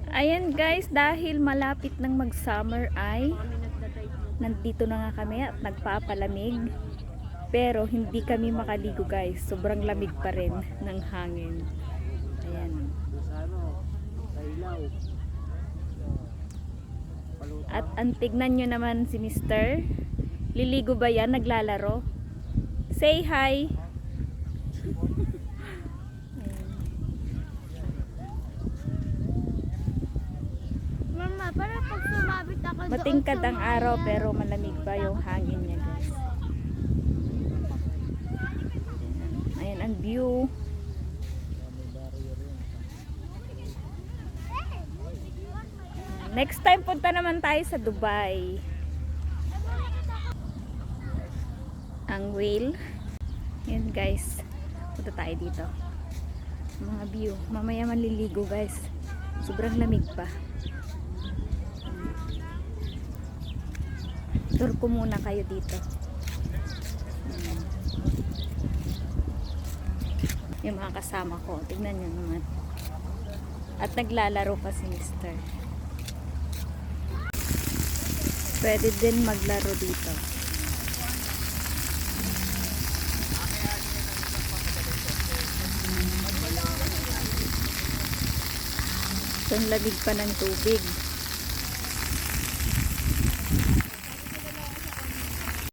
Ayan guys, dahil malapit ng mag-summer ay nandito na nga kami at nagpapalamig. Pero hindi kami makaligo guys. Sobrang lamig pa rin ng hangin. Ayan. At ang tignan nyo naman si Mr. Liligo ba yan? Naglalaro? Say hi! Mama, para pag sumabit ako doon Matingkad sa ang araw pero malamig pa yung hangin niya guys. Ayan ang view. Next time punta naman tayo sa Dubai. Ang whale. Ayan guys. Punta tayo dito. Mga view. Mamaya maliligo guys. Sobrang lamig pa. Tour ko muna kayo dito. Yung mga kasama ko. Tignan nyo naman. At naglalaro pa si Mr. Pwede din maglaro dito. So, lamig pa ng tubig.